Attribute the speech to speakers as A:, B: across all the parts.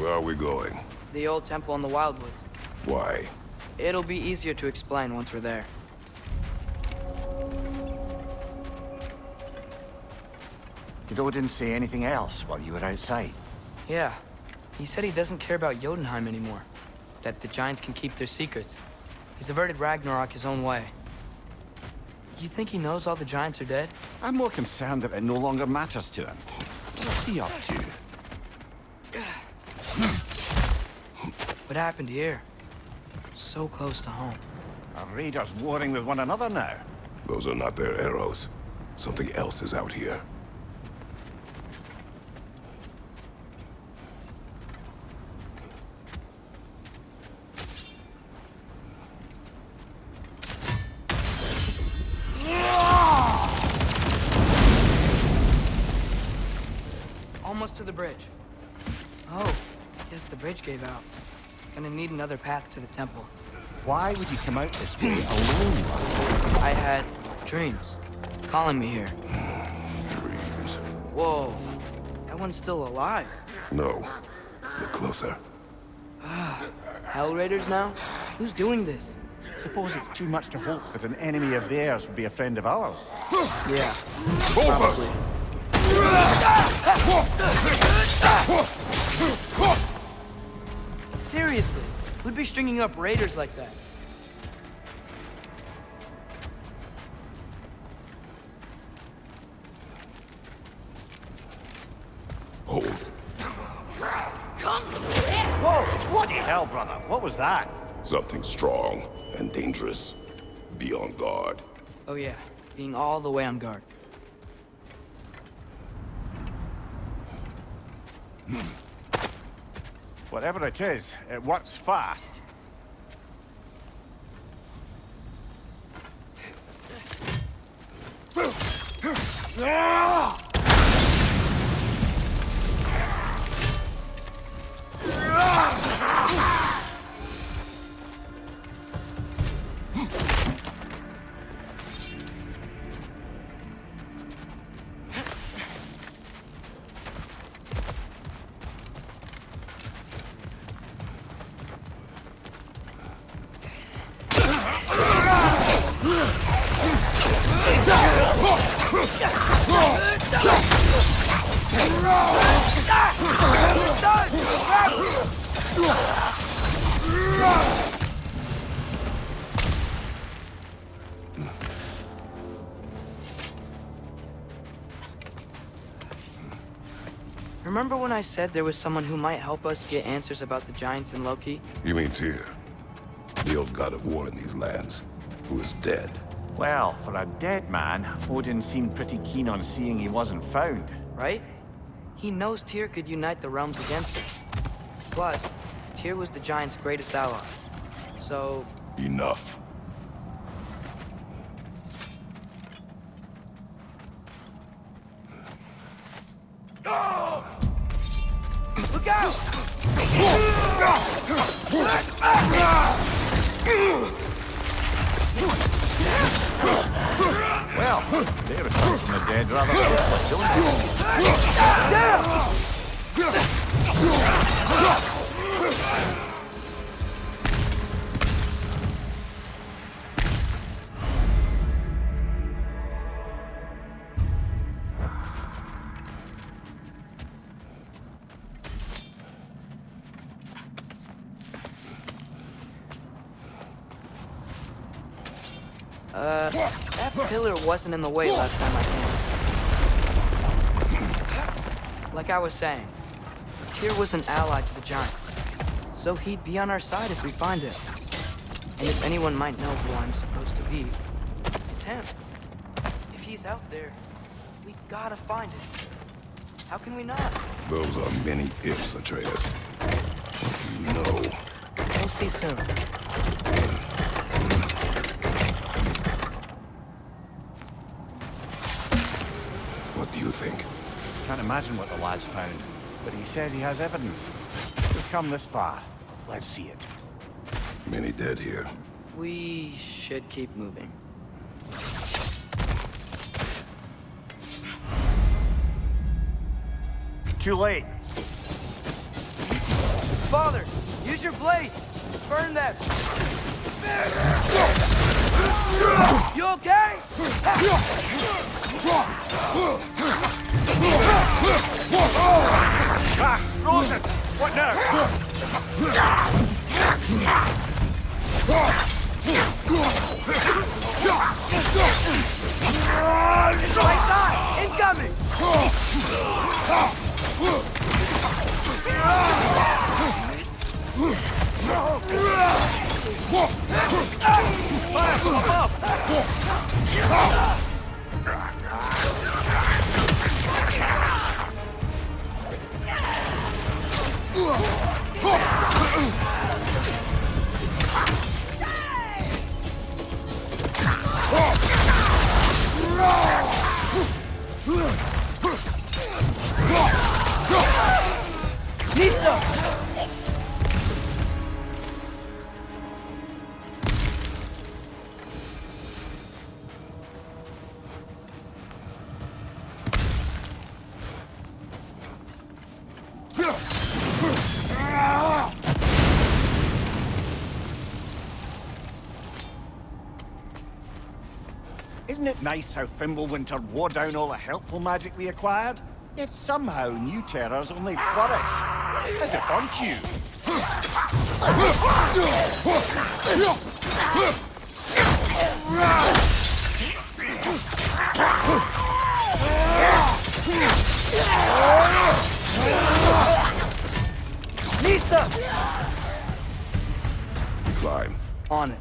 A: Where are we going?
B: The old temple in the Wildwoods.
A: Why?
B: It'll be easier to explain once we're there.
C: Did Odin say anything else while you were outside?
B: Yeah. He said he doesn't care about Jotunheim anymore. That the giants can keep their secrets. He's averted Ragnarok his own way. You think he knows all the giants are dead?
C: I'm more concerned that it no longer matters to him. What's he up to?
B: What happened here? So close to home.
C: Are raiders warring with one another now?
A: Those are not their arrows. Something else is out here.
B: Almost to the bridge. Oh, guess the bridge gave out. Gonna need another path to the temple.
C: Why would you come out this way alone?
B: I had dreams calling me here.
A: Dreams.
B: Whoa, that one's still alive.
A: No. Look closer.
B: Hell Raiders now? Who's doing this?
C: Suppose it's too much to hope that an enemy of theirs would be a friend of ours.
B: Yeah,
A: Probably.
B: seriously, who'd be stringing up raiders like that?
A: Hold.
C: Whoa! Bloody hell, brother! What was that?
A: Something strong and dangerous. Be on guard.
B: Oh yeah, being all the way on guard.
C: Whatever it is, it works fast.
B: Remember when I said there was someone who might help us get answers about the giants and Loki?
A: You mean Tyr? The old god of war in these lands, who is dead.
C: Well, for a dead man, Odin seemed pretty keen on seeing he wasn't found.
B: Right? He knows Tyr could unite the realms against him. Plus, Tyr was the giants' greatest ally. So,
A: Enough.
B: look out!
C: Well, they returned from the dead rather quickly, don't they?
B: That pillar wasn't in the way last time I came. Like I was saying, Tyr was an ally to the giants, so he'd be on our side if we find him. And if anyone might know who I'm supposed to be, it's him. If he's out there, we gotta find him. How can we not?
A: Those are many ifs, Atreus. No.
B: We'll see soon.
A: What do you think?
C: Can't imagine what the lad's found, but he says he has evidence. We've come this far. Let's see it.
A: Many dead here.
B: We should keep moving.
C: Too late.
B: Father, use your blade! Burn them! You okay?
C: Ah, frozen! What now?
B: Right side! Incoming! Fire from above! Listo!
C: Isn't it nice how Fimbulwinter wore down all the helpful magic we acquired? Yet somehow new terrors only flourish. As if on cue.
B: Listo!
A: Climb.
B: On it.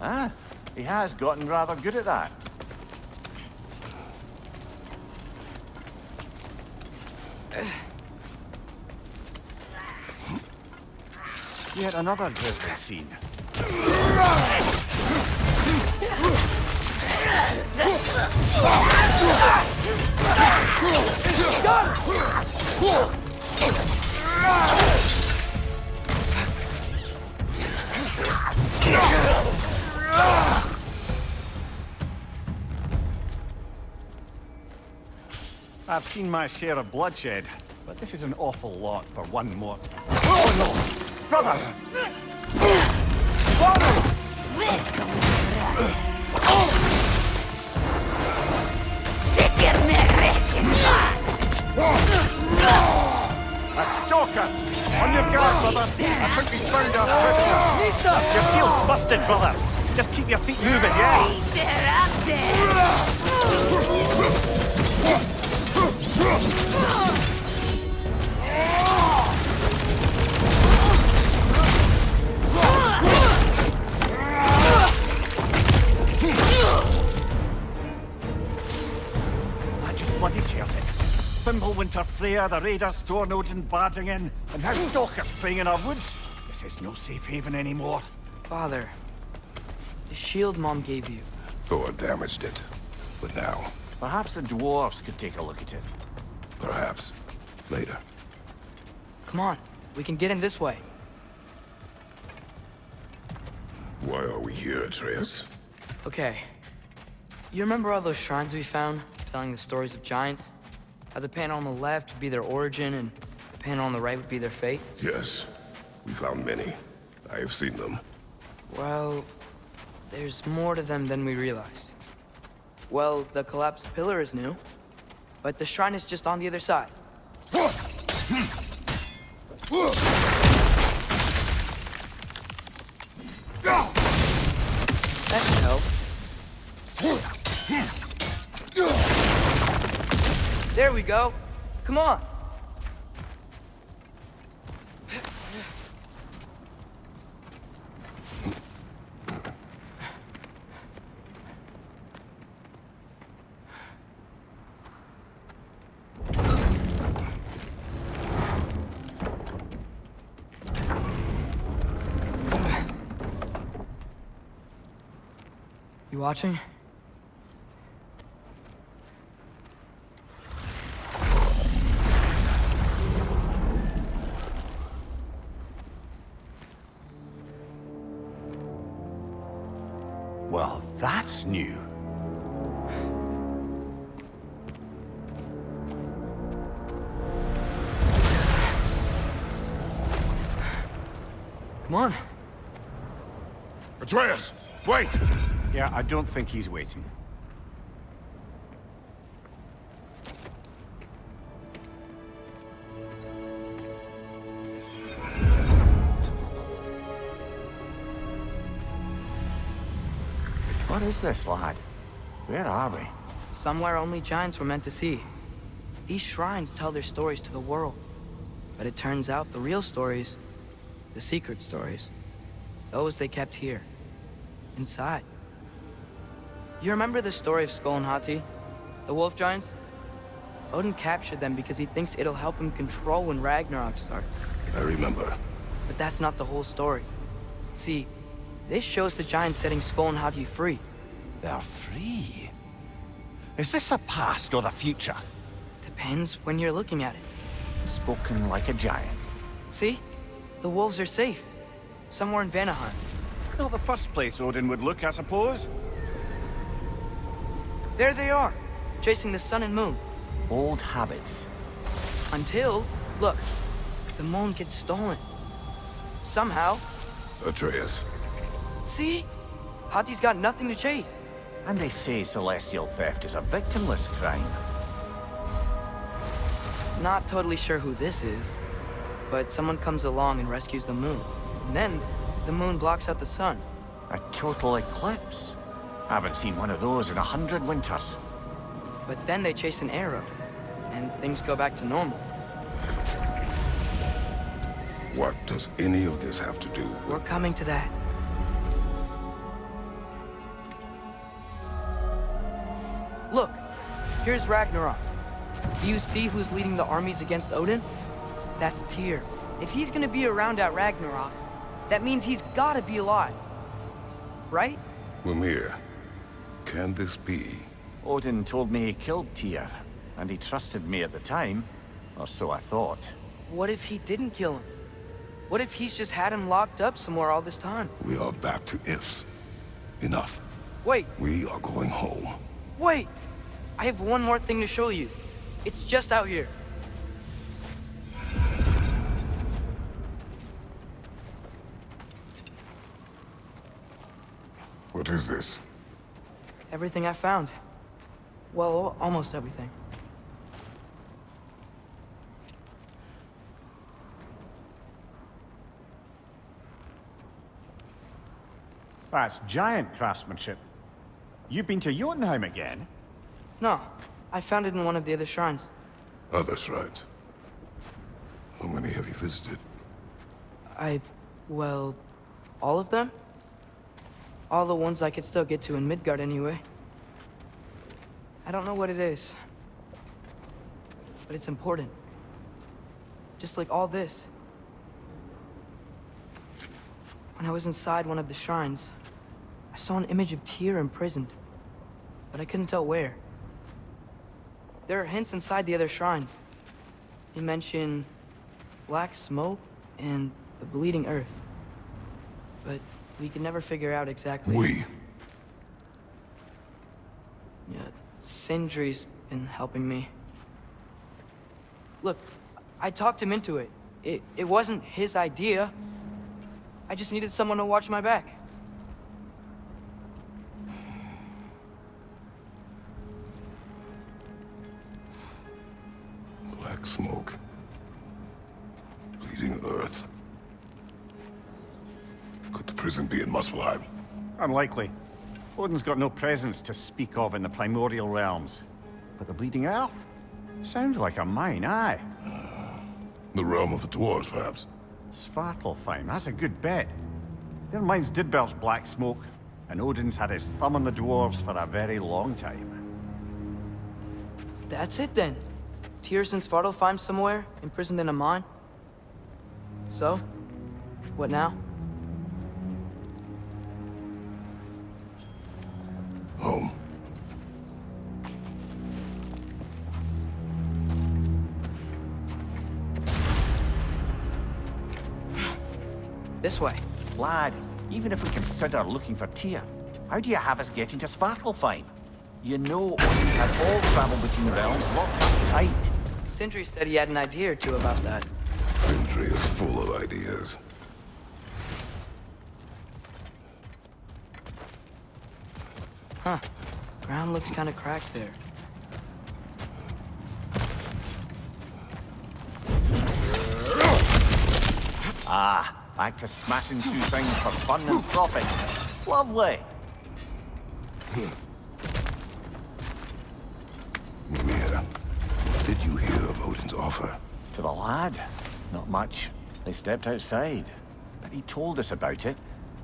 C: Ah, he has gotten rather good at that. Yet another grisly scene. I've seen my share of bloodshed, but this is an awful lot for one more. Oh no! Brother! A stalker! On your guard, brother! I think we found our prisoner! Your shield's busted, brother! Just keep your feet moving, yeah? I just bloody tells it. Fimbulwinter Freya, the raiders, Thornodin barging in, and now stalkers preying in our woods. This is no safe haven anymore.
B: Father, the shield Mom gave you.
A: Thor damaged it. But now,
C: Perhaps the dwarves could take a look at it.
A: perhaps, later.
B: Come on, we can get in this way.
A: Why are we here, Atreus?
B: Okay. You remember all those shrines we found, telling the stories of giants? How the panel on the left would be their origin, and the panel on the right would be their fate?
A: Yes, we found many. I have seen them.
B: Well, there's more to them than we realized. Well, the collapsed pillar is new, but the shrine is just on the other side. That should help. There we go. Come on. You watching?
C: Well, that's new.
B: Come on.
A: Atreus, wait!
C: Yeah, I don't think he's waiting. What is this, lad? Where are we?
B: Somewhere only giants were meant to see. These shrines tell their stories to the world. But it turns out the real stories, the secret stories, those they kept here, inside. You remember the story of Skull and Hati, the wolf giants? Odin captured them because he thinks it'll help him control when Ragnarok starts.
A: I remember.
B: But that's not the whole story. See, this shows the giants setting Skull and Hati free.
C: They're free. Is this the past or the future?
B: Depends when you're looking at it.
C: Spoken like a giant.
B: See? The wolves are safe. Somewhere in Vanaheim.
C: Not the first place Odin would look, I suppose.
B: There they are, chasing the sun and moon.
C: Old habits.
B: Until, look, the moon gets stolen. Somehow.
A: Atreus.
B: See? Hati's got nothing to chase.
C: And they say celestial theft is a victimless crime.
B: Not totally sure who this is, but someone comes along and rescues the moon. And then, the moon blocks out the sun.
C: A total eclipse. Haven't seen one of those in 100 winters.
B: But then they chase an arrow, and things go back to normal.
A: What does any of this have to do with...
B: We're coming to that. Look, here's Ragnarok. Do you see who's leading the armies against Odin? That's Tyr. If he's gonna be around at Ragnarok, that means he's gotta be alive. Right?
A: Mimir, can this be?
C: Odin told me he killed Tyr, and he trusted me at the time, or so I thought.
B: What if he didn't kill him? What if he's just had him locked up somewhere all this time?
A: We are back to ifs. Enough.
B: Wait,
A: We are going home.
B: wait! I have one more thing to show you. It's just out here.
A: What is this?
B: Everything I found. Well, almost everything.
C: That's giant craftsmanship. You've been to Jotunheim again?
B: No, I found it in one of the other shrines.
A: Other shrines. How many have you visited?
B: Well, all of them? All the ones I could still get to in Midgard anyway. I don't know what it is. But it's important. Just like all this. When I was inside one of the shrines, I saw an image of Tyr imprisoned. But I couldn't tell where. There are hints inside the other shrines. They mention black smoke and the bleeding earth. But we could never figure out exactly.
A: We.
B: Yeah, Sindri's been helping me. Look, I talked him into it. It wasn't his idea. I just needed someone to watch my back.
A: Black smoke. Bleeding earth. Could the prison be in Muspelheim?
C: Unlikely. Odin's got no presence to speak of in the primordial realms. But the Bleeding Earth? Sounds like a mine, aye.
A: The realm of the dwarves, perhaps?
C: Svartalfheim, that's a good bet. Their mines did belch black smoke, and Odin's had his thumb on the dwarves for a very long time.
B: That's it then. Tyr's in Svartalfheim somewhere, imprisoned in a mine. So, what now?
A: Home.
B: This way.
C: Lad, even if we consider looking for Tyr, how do you have us getting to Svartalfheim? You know Odin's had all travel between realms locked up tight.
B: Sindri said he had an idea or two about that.
A: Sindri is full of ideas.
B: Ground looks kind of cracked there.
C: Ah, back to smashing through things for fun and profit. Lovely.
A: Mimir, did you hear of Odin's offer?
C: To the lad? Not much. They stepped outside. But he told us about it.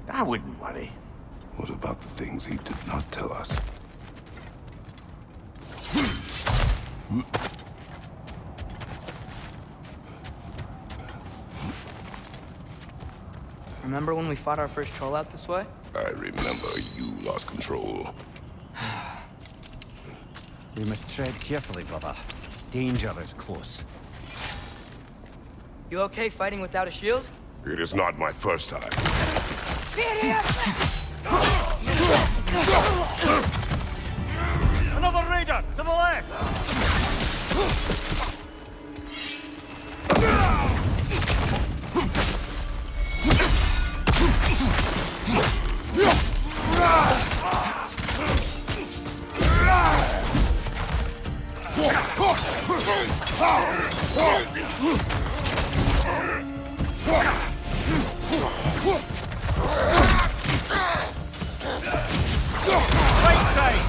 C: I wouldn't worry.
A: What about the things he did not tell us?
B: Remember when we fought our first troll out this way?
A: I remember you lost control.
C: We must tread carefully, brother. Danger is close.
B: You okay fighting without a shield?
A: It is not my first time.
C: Another raider! To the left! Right side!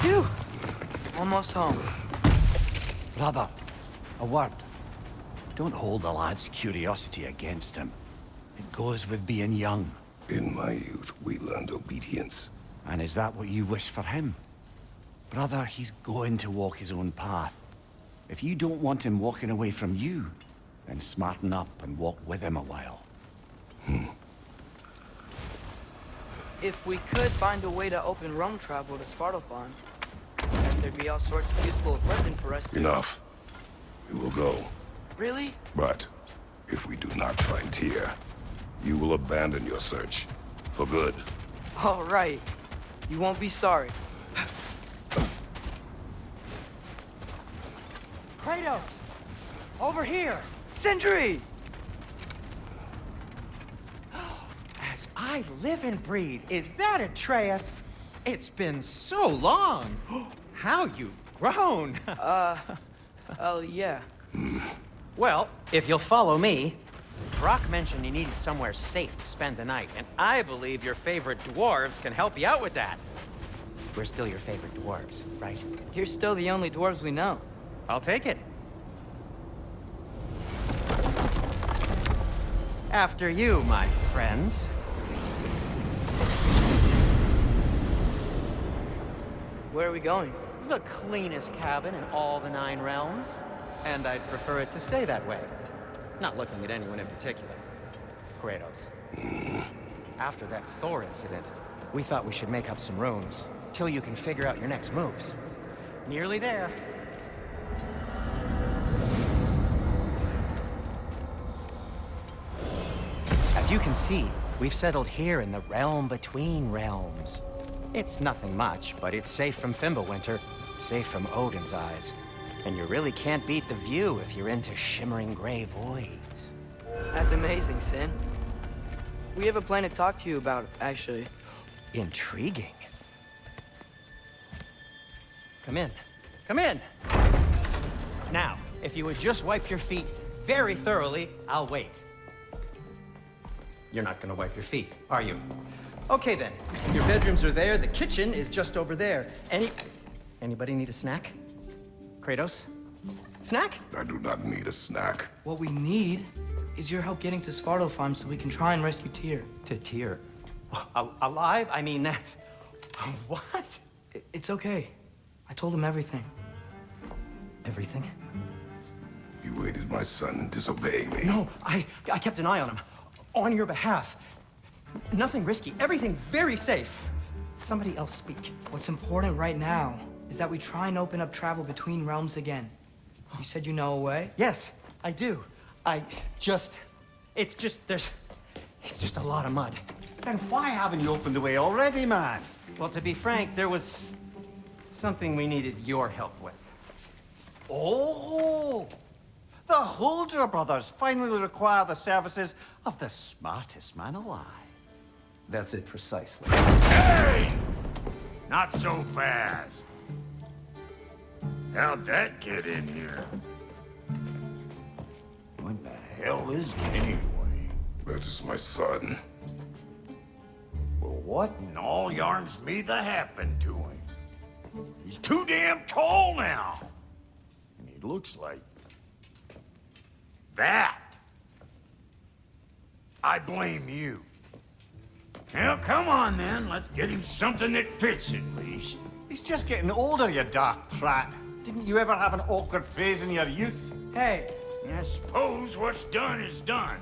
B: Phew! Almost home.
C: Brother, a word. Don't hold the lad's curiosity against him. It goes with being young.
A: In my youth, we learned obedience.
C: And is that what you wish for him? Brother, he's going to walk his own path. If you don't want him walking away from you, then smarten up and walk with him a while.
B: If we could find a way to open Rome travel to Svartalfheim, then there'd be all sorts of useful equipment for us to...
A: Enough. We will go.
B: Really?
A: But if we do not find Tyr, you will abandon your search. For good.
B: All right. You won't be sorry.
D: Kratos! Over here!
B: Sindri!
D: As I live and breathe, is that Atreus? It's been so long! How you've grown!
B: Oh, yeah.
D: Well, if you'll follow me, Brock mentioned you needed somewhere safe to spend the night, and I believe your favorite dwarves can help you out with that. We're still your favorite dwarves, right?
B: You're still the only dwarves we know.
D: I'll take it. After you, my friends.
B: Where are we going?
D: The cleanest cabin in all the 9 realms. And I'd prefer it to stay that way. Not looking at anyone in particular. Kratos. After that Thor incident, we thought we should make up some rooms, till you can figure out your next moves. Nearly there. As you can see, we've settled here in the realm between realms. It's nothing much, but it's safe from Fimbulwinter, safe from Odin's eyes. And you really can't beat the view if you're into shimmering gray voids.
B: That's amazing, Sin. We have a plan to talk to you about, actually.
D: Intriguing. Come in. Come in! Now, if you would just wipe your feet very thoroughly, I'll wait. You're not gonna wipe your feet, are you? Okay then. Your bedrooms are there, the kitchen is just over there. Anybody need a snack? Kratos? Snack?
A: I do not need a snack.
B: What we need is your help getting to Svartalfheim so we can try and rescue Tyr.
D: To Tyr. Alive? I mean, that's... What?
B: It's okay. I told him everything.
D: Everything?
A: You aided my son in disobeying me.
D: No, I kept an eye on him. On your behalf. Nothing risky. Everything very safe. Somebody else speak.
B: What's important right now is that we try and open up travel between realms again. You said you know a way?
D: Yes, I do. It's just a lot of mud.
C: Then why haven't you opened the way already, man?
D: Well, to be frank, there was something we needed your help with.
C: Oh! The Holder brothers finally require the services of the smartest man alive.
D: That's it precisely.
E: Hey! Not so fast. How'd that get in here? What the hell is it anyway?
A: That is my son.
E: Well, what in all yarns me that happened to him? He's too damn tall now. And he looks like... that. I blame you. Well, come on then. Let's get him something that fits at least.
C: He's just getting older, you daft prat. Didn't you ever have an awkward phase in your youth?
B: Hey,
E: I suppose what's done is done.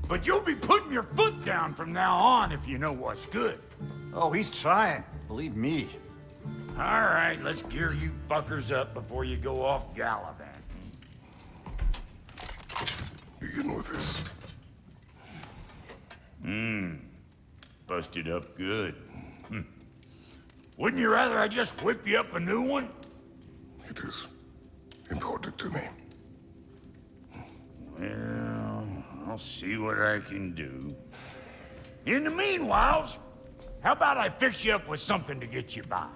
E: But you'll be putting your foot down from now on if you know what's good.
C: Oh, he's trying. Believe me.
E: All right, let's gear you fuckers up before you go off gallivanting.
A: Begin with this.
E: Busted up good. Wouldn't you rather I just whip you up a new one?
A: It is important to me.
E: Well, I'll see what I can do. In the meanwhile, how about I fix you up with something to get you by?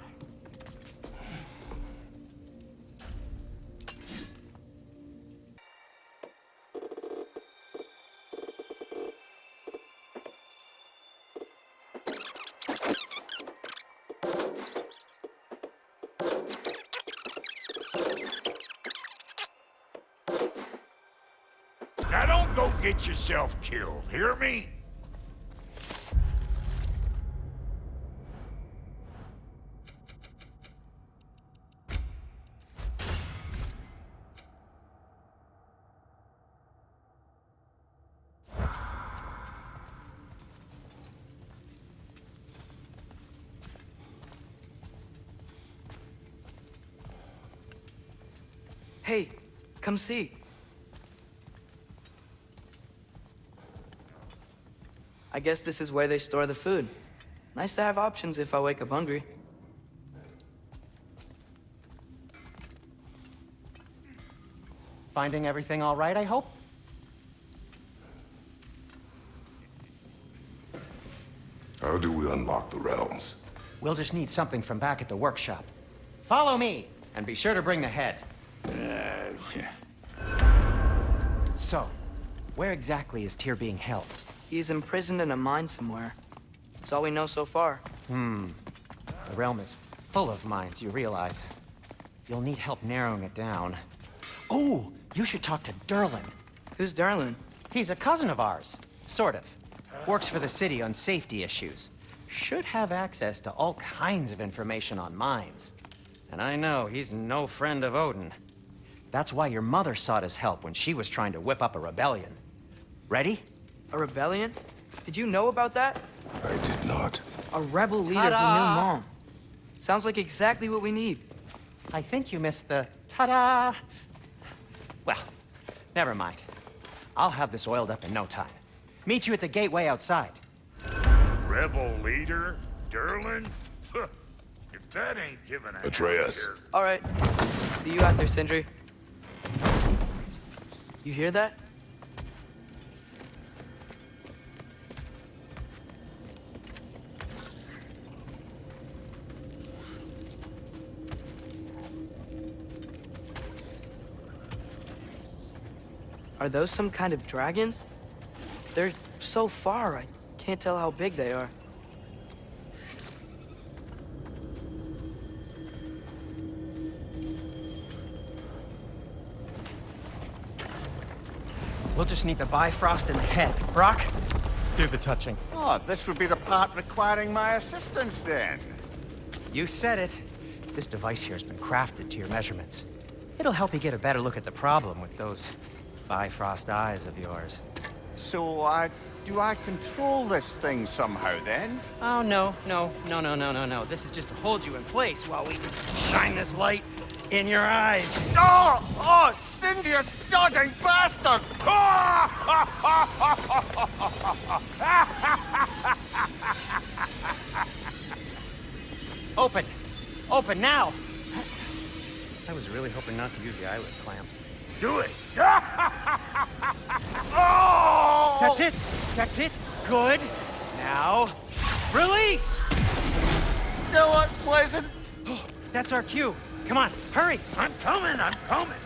E: Now don't go get yourself killed, hear me?
B: hey, come see. I guess this is where they store the food. Nice to have options if I wake up hungry.
D: Finding everything all right, I hope?
A: How do we unlock the realms?
D: We'll just need something from back at the workshop. Follow me, and be sure to bring the head. So, where exactly is Tyr being held?
B: He's imprisoned in a mine somewhere. That's all we know so far.
D: The realm is full of mines, you realize. You'll need help narrowing it down. Oh, you should talk to Derlin.
B: Who's Derlin?
D: He's a cousin of ours, sort of. Works for the city on safety issues. Should have access to all kinds of information on mines. And I know he's no friend of Odin. That's why your mother sought his help when she was trying to whip up a rebellion. Ready?
B: A rebellion? Did you know about that?
A: I did not.
B: A rebel leader who knew Mom. Sounds like exactly what we need.
D: I think you missed the ta-da. Well, never mind. I'll have this oiled up in no time. Meet you at the gateway outside.
E: Rebel leader? Derlin? If that ain't giving a...
A: Atreus.
B: All right. See you out there, Sindri. You hear that? Are those some kind of dragons? They're so far, I can't tell how big they are.
D: We'll just need the Bifrost in the head. Brock, do the touching.
C: Oh, this would be the part requiring my assistance then.
D: You said it. This device here has been crafted to your measurements. It'll help you get a better look at the problem with those Bifrost eyes of yours.
C: So, do I control this thing somehow then?
D: Oh, no. This is just to hold you in place while we shine this light in your eyes.
C: Oh, Cindy, you sodding bastard!
D: Open! Open now! I was really hoping not to use the eyelid clamps.
E: Do it! Oh!
D: That's it! That's it! Good! Now, release!
E: No, it's pleasant.
D: That's our cue. Come on, hurry!
E: I'm coming, I'm coming.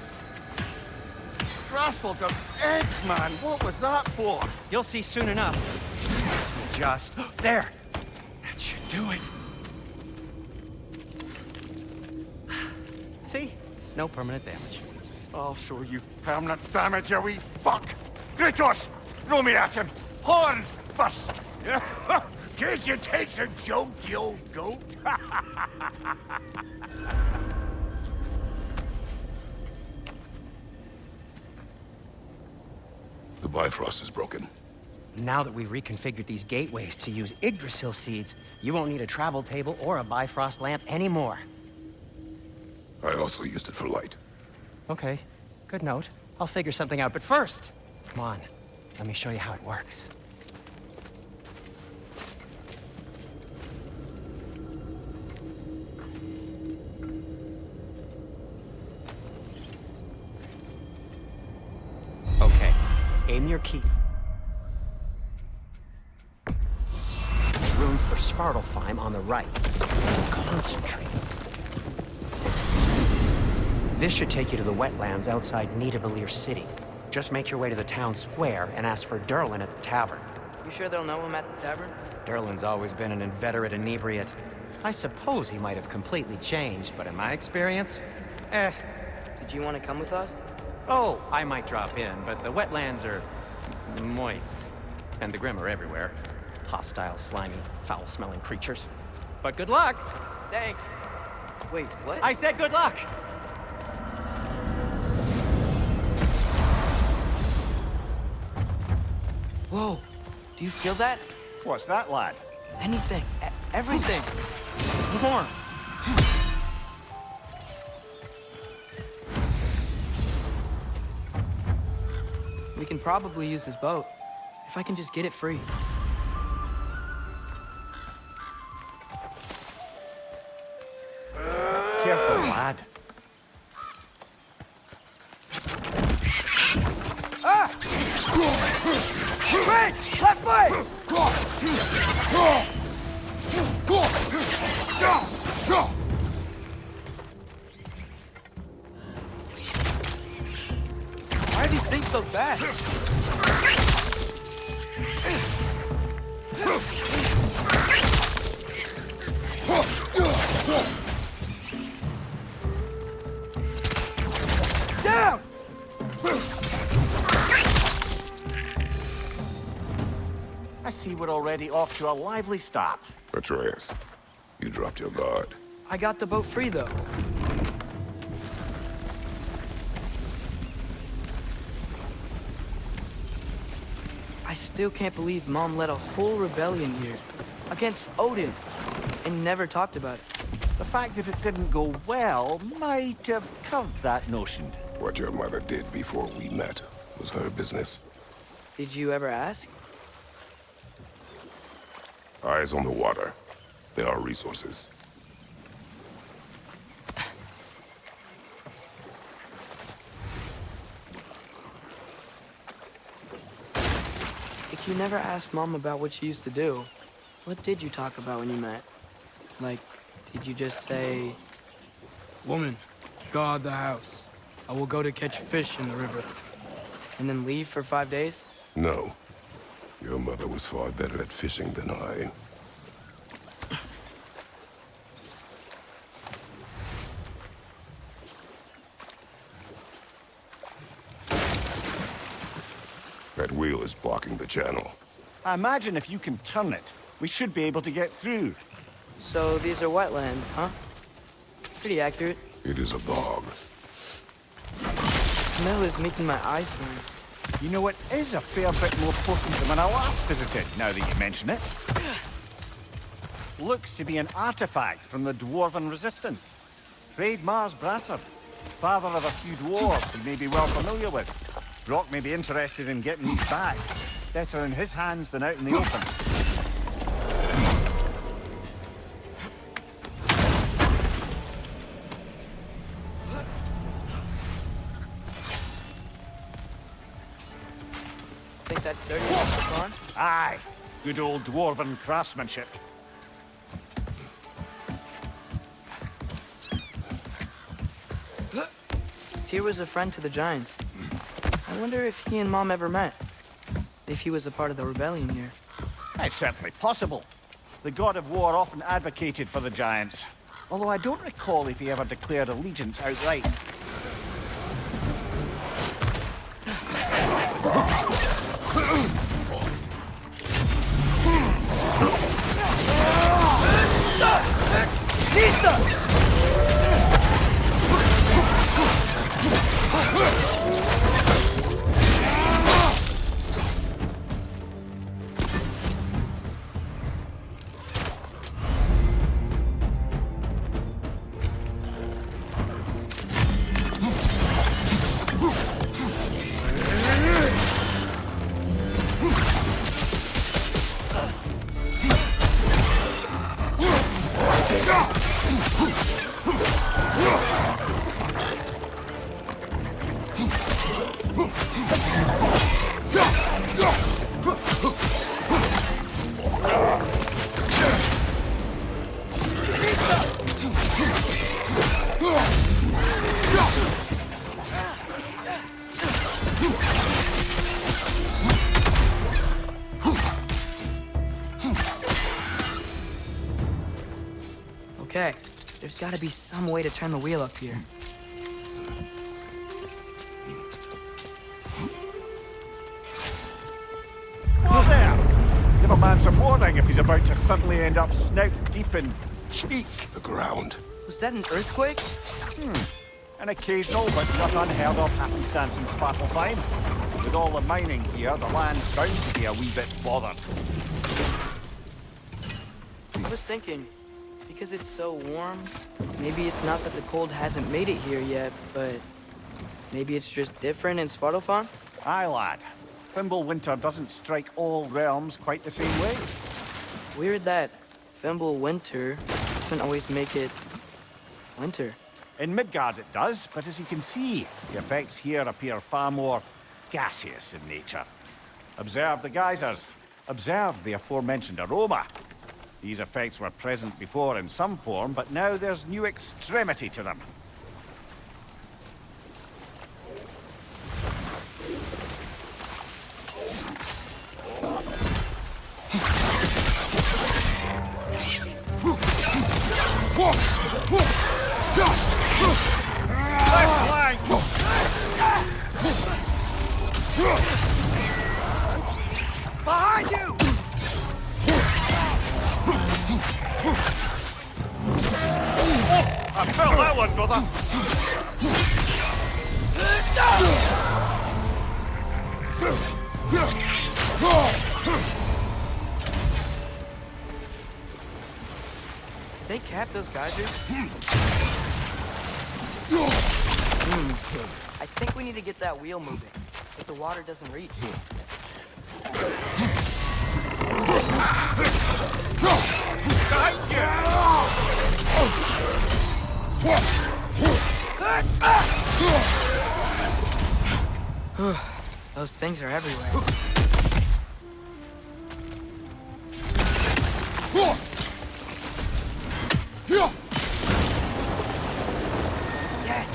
F: Trustful got eggs, man. What was that for?
D: You'll see soon enough. Just there. That should do it. See? No permanent damage.
F: I'll show you permanent damage, you wee fuck. Kratos, throw me at him. Horns first.
E: Guess you takes a joke, you old goat.
A: The Bifrost is broken.
D: Now that we've reconfigured these gateways to use Yggdrasil seeds, you won't need a travel table or a Bifrost lamp anymore.
A: I also used it for light.
D: Okay, good note. I'll figure something out, but first, come on, let me show you how it works. Okay, aim your key. Room for Svartalfheim on the right. Concentrate. This should take you to the wetlands outside Nidavellir City. Just make your way to the town square and ask for Derlin at the tavern.
B: You sure they'll know him at the tavern?
D: Derlin's always been an inveterate inebriate. I suppose he might have completely changed, but in my experience,
B: Did you want to come with us?
D: Oh, I might drop in, but the wetlands are moist. And the Grim are everywhere. Hostile, slimy, foul-smelling creatures. But good luck!
B: Thanks. Wait, what?
D: I said good luck!
B: Whoa. Do you feel that?
F: What's that, lad?
B: Anything. Everything. More. We can probably use his boat. If I can just get it free.
F: Careful, lad.
B: Red! Left foot! Why are these things so fast? Down!
F: I see we're already off to a lively start.
A: Atreus, you dropped your guard.
B: I got the boat free, though. I still can't believe Mom led a whole rebellion here. Against Odin. And never talked about it.
F: The fact that it didn't go well might have curved that notion.
A: What your mother did before we met was her business.
B: Did you ever ask?
A: Eyes on the water. There are resources.
B: If you never asked Mom about what she used to do, what did you talk about when you met? Like, did you just say, "Woman, guard the house. I will go to catch fish in the river," and then leave for 5 days?
A: No. Your mother was far better at fishing than I. That wheel is blocking the channel.
F: I imagine if you can turn it, we should be able to get through.
B: So these are wetlands, huh? Pretty accurate.
A: It is a bog.
B: The smell is making my eyes burn.
F: You know, it is a fair bit more potent than when I last visited, now that you mention it. Looks to be an artifact from the Dwarven Resistance. Trade Mars Brasser, father of a few dwarves you may be well familiar with. Brock may be interested in getting these back. Better in his hands than out in the open.
B: think that's sturdy enough so far?
F: Aye. Good old dwarven craftsmanship.
B: Tyr was a friend to the Giants. I wonder if he and Mom ever met. If he was a part of the rebellion here.
F: It's certainly possible. The god of war often advocated for the giants. Although I don't recall if he ever declared allegiance outright.
B: Okay, there's gotta be some way to turn the wheel up here.
F: Whoa there! Give a man some warning if he's about to suddenly end up snout deep in cheek.
A: The ground.
B: Was that an earthquake?
F: An occasional but not unheard of happenstance in Svartalfheim. With all the mining here, the land's bound to be a wee bit bothered.
B: I was thinking, because it's so warm, maybe it's not that the cold hasn't made it here yet, but maybe it's just different in Svartalfheim?
F: Aye, lad. Fimbulwinter doesn't strike all realms quite the same way.
B: Weird that Fimbulwinter doesn't always make it winter.
F: In Midgard it does, but as you can see, the effects here appear far more gaseous in nature. Observe the geysers. Observe the aforementioned aroma. These effects were present before in some form, but now there's new extremity to them.
D: Behind you!
F: I felt that one, brother!
B: Did they cap those geysers? I think we need to get that wheel moving, but the water doesn't reach. Those things are everywhere. Yes!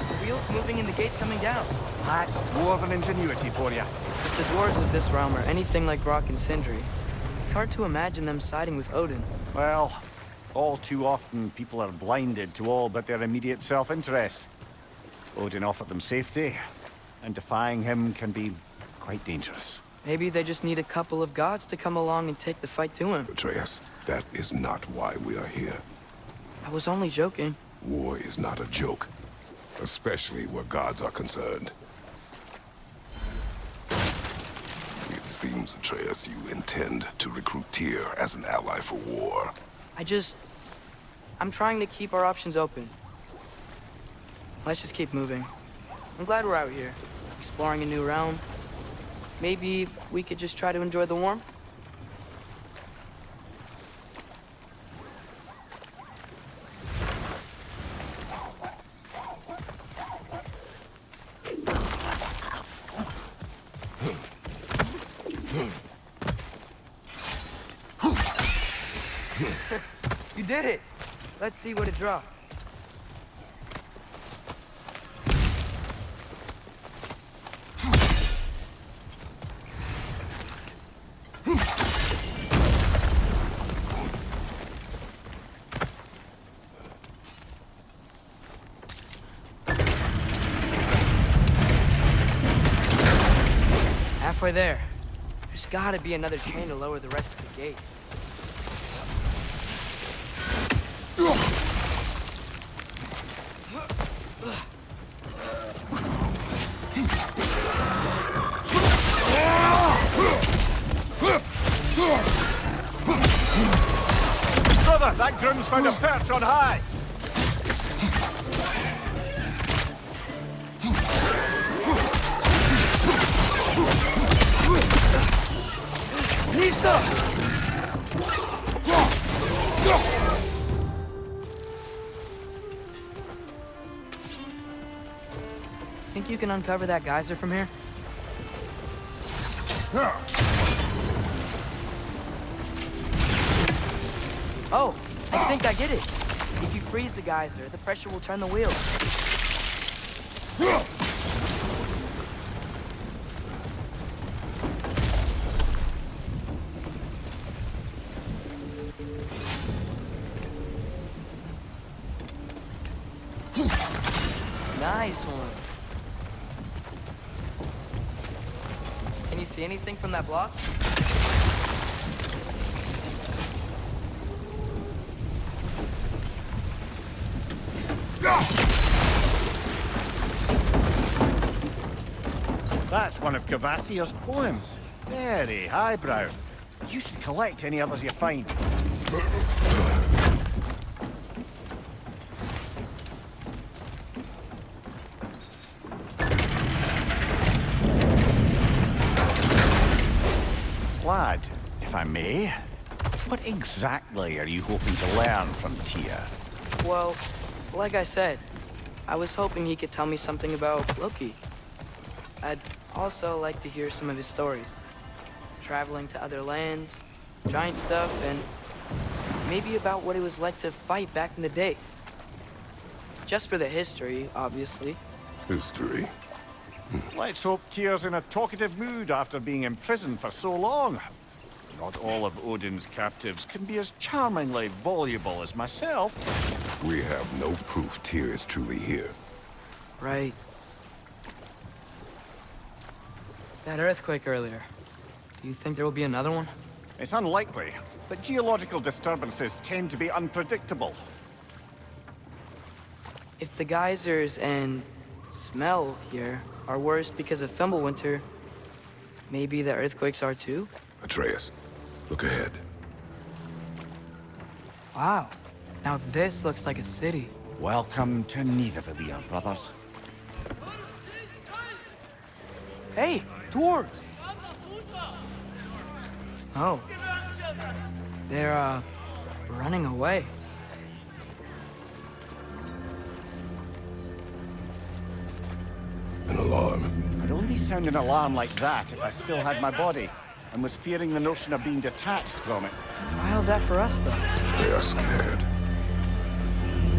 B: The wheel's moving and the gate's coming down.
F: That's dwarven ingenuity for you.
B: If the dwarves of this realm are anything like Rock and Sindri, it's hard to imagine them siding with Odin.
F: Well, all too often people are blinded to all but their immediate self-interest. Odin offered them safety, and defying him can be quite dangerous.
B: Maybe they just need a couple of gods to come along and take the fight to him.
A: Atreus, that is not why we are here.
B: I was only joking.
A: War is not a joke, especially where gods are concerned. It seems, Atreus, you intend to recruit Tyr as an ally for war.
B: I'm trying to keep our options open. Let's just keep moving. I'm glad we're out here, exploring a new realm. Maybe we could just try to enjoy the warmth? You did it! Let's see what it dropped. Halfway there. There's gotta be another chain to lower the rest of the gate.
F: Brother, that groom's found a perch on high.
B: Think you can uncover that geyser from here? Oh, I think I get it. If you freeze the geyser, the pressure will turn the wheels. Nice one. Can you see anything from that block?
F: That's one of Cavassier's poems. Very highbrow. You should collect any others you find. Lad, if I may, what exactly are you hoping to learn from Tyr?
B: Well, like I said, I was hoping he could tell me something about Loki. I'd also like to hear some of his stories. Traveling to other lands, giant stuff, and maybe about what it was like to fight back in the day. Just for the history, obviously.
A: History.
F: Let's hope Tyr's in a talkative mood after being imprisoned for so long. Not all of Odin's captives can be as charmingly voluble as myself.
A: We have no proof Tyr is truly here.
B: Right. That earthquake earlier. Do you think there will be another one?
F: It's unlikely, but geological disturbances tend to be unpredictable.
B: If the geysers and smell here are worse because of Fimbulwinter, maybe the earthquakes are too?
A: Atreus, look ahead.
B: Wow. Now this looks like a city.
C: Welcome to Nidavellir, brothers.
B: Hey, dwarves! Oh. They're, running away.
A: An alarm.
F: I'd only sound an alarm like that if I still had my body, and was fearing the notion of being detached from it.
B: Wild that for us, though.
A: They are scared.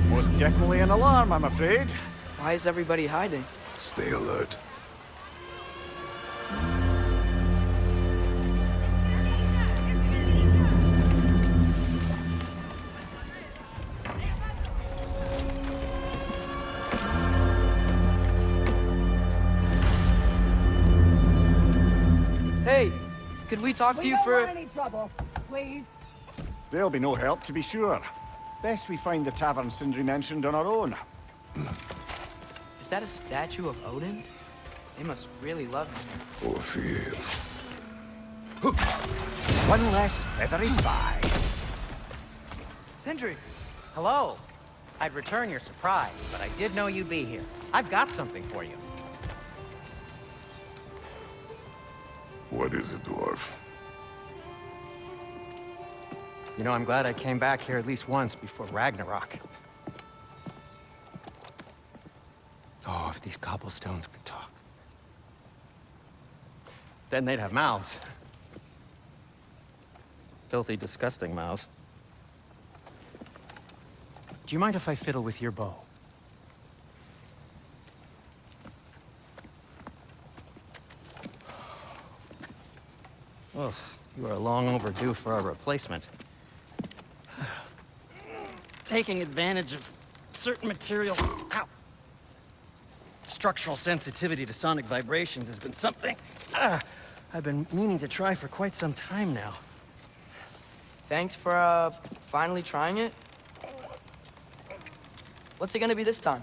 F: Most definitely an alarm, I'm afraid.
B: Why is everybody hiding?
A: Stay alert.
B: Hey, could we talk to you for...
G: any trouble, please.
F: There'll be no help, to be sure. Best we find the tavern Sindri mentioned on our own.
B: Is that a statue of Odin? They must really love him.
A: Or fear.
C: One less feathery spy.
B: Sindri!
D: Hello. I'd return your surprise, but I did know you'd be here. I've got something for you.
A: What is it, dwarf?
D: You know, I'm glad I came back here at least once before Ragnarok. Oh, if these cobblestones could talk. Then they'd have mouths. filthy, disgusting mouths. Do you mind if I fiddle with your bow? Oh, you are long overdue for a replacement. Taking advantage of certain material... Ow! Structural sensitivity to sonic vibrations has been something I've been meaning to try for quite some time now.
B: Thanks for, finally trying it. What's it gonna be this time?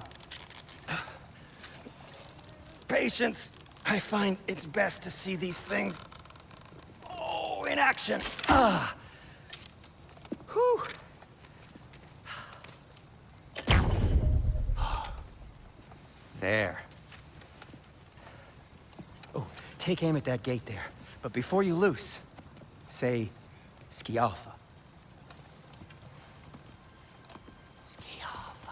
D: Patience. I find it's best to see these things, in action. Whew. There. Oh, take aim at that gate there. But before you loose, say, Skialfa. Skialfa.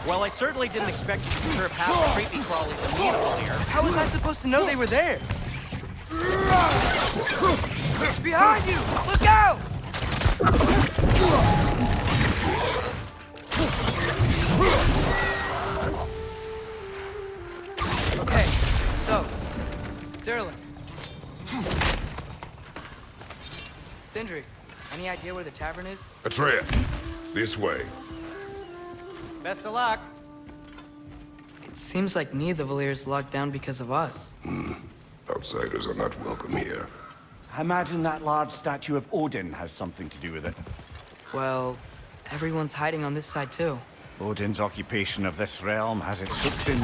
D: Well, I certainly didn't expect you to disturb half the creepy crawlies amenable here.
B: How was I supposed to know they were there? Behind you! Look out! Okay, so, Derlin. Sindri, any idea where the tavern is?
A: Atreya, this way.
D: Best of luck.
B: It seems like neither Valyr's locked down because of us.
A: Outsiders are not welcome here.
C: I imagine that large statue of Odin has something to do with it.
B: Well, everyone's hiding on this side too.
C: Odin's occupation of this realm has its hooks in...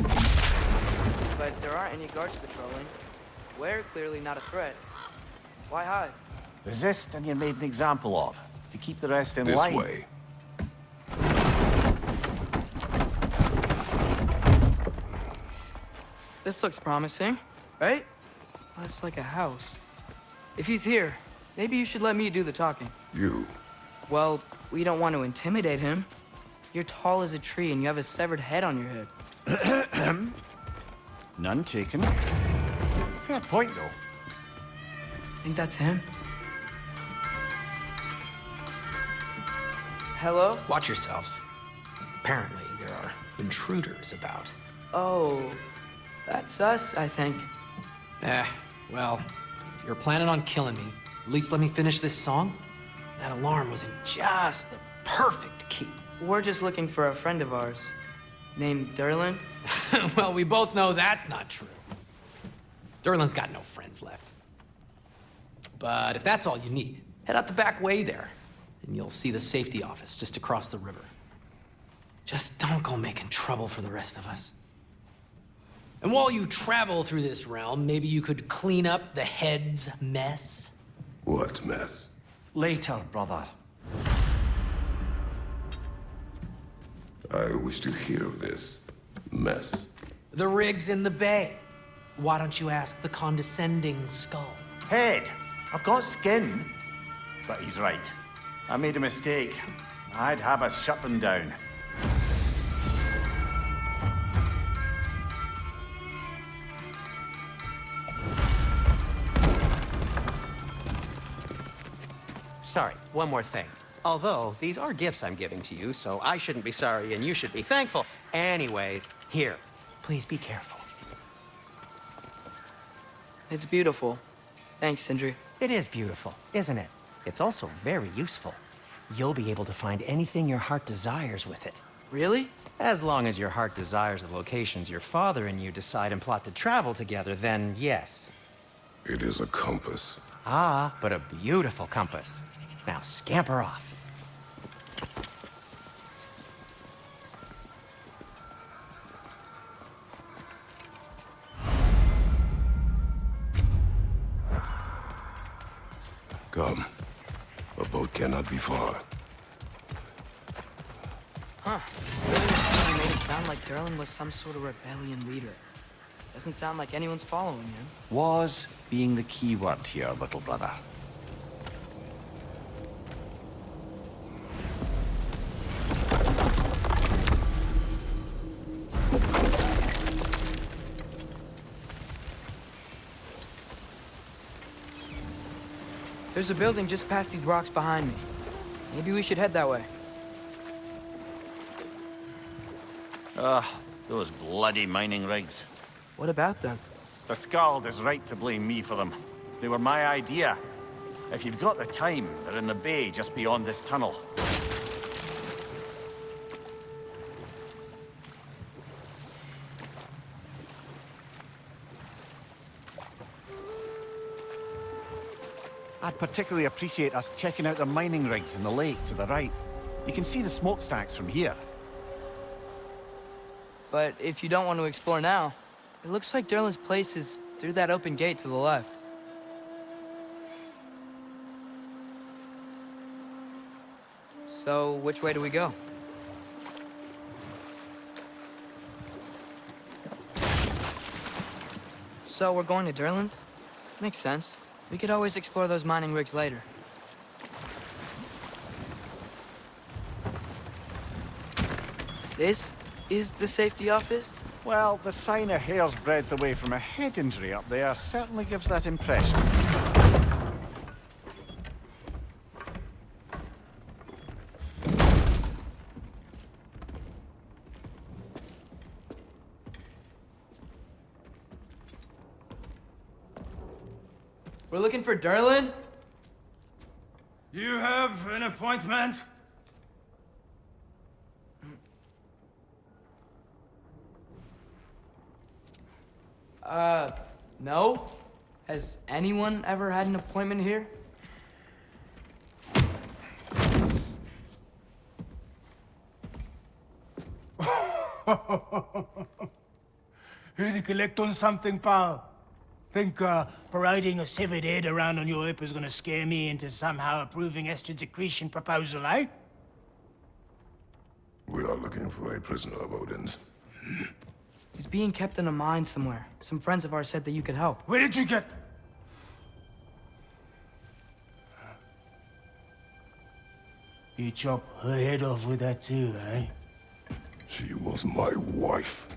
B: But there aren't any guards patrolling. We're clearly not a threat. Why hide?
C: Resist and you're made an example of. To keep the rest in
A: This
C: line.
A: way.
B: This looks promising, right? Well, it's like a house. If he's here, maybe you should let me do the talking.
A: You.
B: Well, we don't want to intimidate him. You're tall as a tree and you have a severed head on your head.
C: None taken. Fair point, though.
B: Think that's him? Hello?
G: Watch yourselves. Apparently, there are intruders about.
B: Oh, that's us, I think.
G: Well, if you're planning on killing me, at least let me finish this song. That alarm was in just the perfect key.
B: We're just looking for a friend of ours, named Derlin.
G: Well, we both know that's not true. Derlin's got no friends left. But if that's all you need, head out the back way there, and you'll see the safety office just across the river. Just don't go making trouble for the rest of us. And while you travel through this realm, maybe you could clean up the head's mess?
A: What mess?
C: Later, brother.
A: I wish to hear of this mess.
G: The rig's in the bay. Why don't you ask the condescending skull?
C: Head. I've got skin. But he's right. I made a mistake. I'd have us shut them down.
D: Sorry, one more thing. Although, these are gifts I'm giving to you, so I shouldn't be sorry and you should be thankful. Anyways, here, please be careful.
B: It's beautiful. Thanks, Sindri.
D: It is beautiful, isn't it? It's also very useful. You'll be able to find anything your heart desires with it.
B: Really?
D: As long as your heart desires the locations your father and you decide and plot to travel together, then yes.
A: It is a compass.
D: Ah, but a beautiful compass. Now scamper off.
A: Come. A boat cannot be far.
B: Huh. Really made it sound like Derlin was some sort of rebellion leader. Doesn't sound like anyone's following him.
C: Was being the key word here, little brother.
B: There's a building just past these rocks behind me. Maybe we should head that way.
F: Those bloody mining rigs.
B: What about them?
F: The Skald is right to blame me for them. They were my idea. If you've got the time, they're in the bay just beyond this tunnel. I'd particularly appreciate us checking out the mining rigs in the lake to the right. You can see the smokestacks from here.
B: But if you don't want to explore now, it looks like Derlin's place is through that open gate to the left. So, which way do we go? So, we're going to Derlin's? Makes sense. We could always explore those mining rigs later. This is the safety office?
F: Well, the sign a hair's breadth away from a head injury up there certainly gives that impression.
B: We're looking for Derlin?
H: You have an appointment?
B: No? Has anyone ever had an appointment here?
H: Here to collect on something, pal? Think parading a severed head around on your hip is gonna scare me into somehow approving Esther's accretion proposal, eh?
A: We are looking for a prisoner of Odin's.
B: He's being kept in a mine somewhere. Some friends of ours said that you could help.
H: Where did you get... You chop her head off with that too, eh?
A: She was my wife.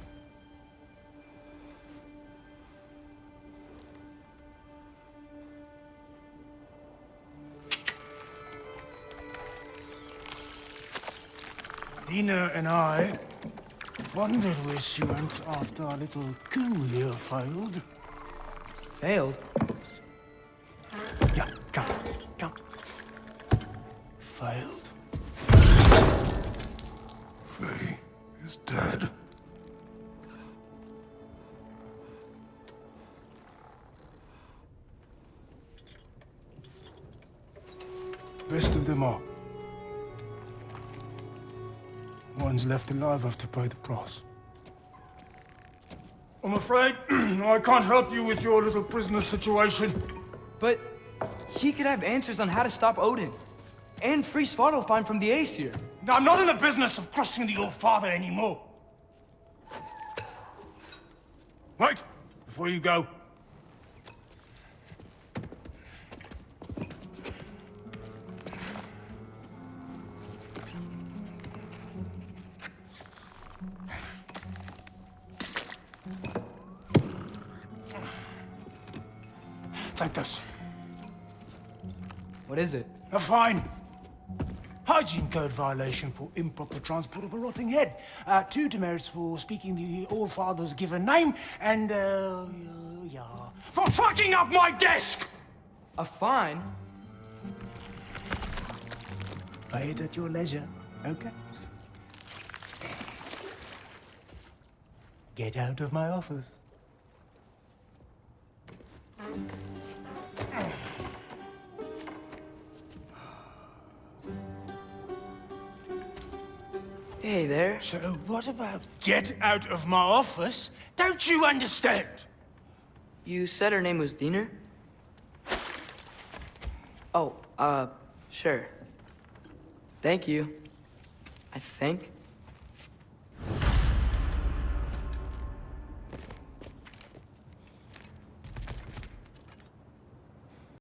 H: Dina and I wondered where she went after our little coup here failed.
B: Failed?
H: Yeah, jump. Failed.
A: Faye is dead.
H: Best of them all. One's left alive have to pay the price. I'm afraid I can't help you with your little prisoner situation.
B: But he could have answers on how to stop Odin. And free Svartalfheim from the Aesir.
H: Now, I'm not in the business of crossing the old father anymore. Wait, before you go. Take this.
B: What is it?
H: A fine. Hygiene code violation for improper transport of a rotting head. 2 demerits for speaking the All-Father's given name, and, yeah... For fucking up my desk!
B: A fine?
H: Pay it at your leisure, okay? Get out of my office.
B: Hey there.
H: So what about get out of my office? Don't you understand?
B: You said her name was Diener? Oh, sure. Thank you. I think.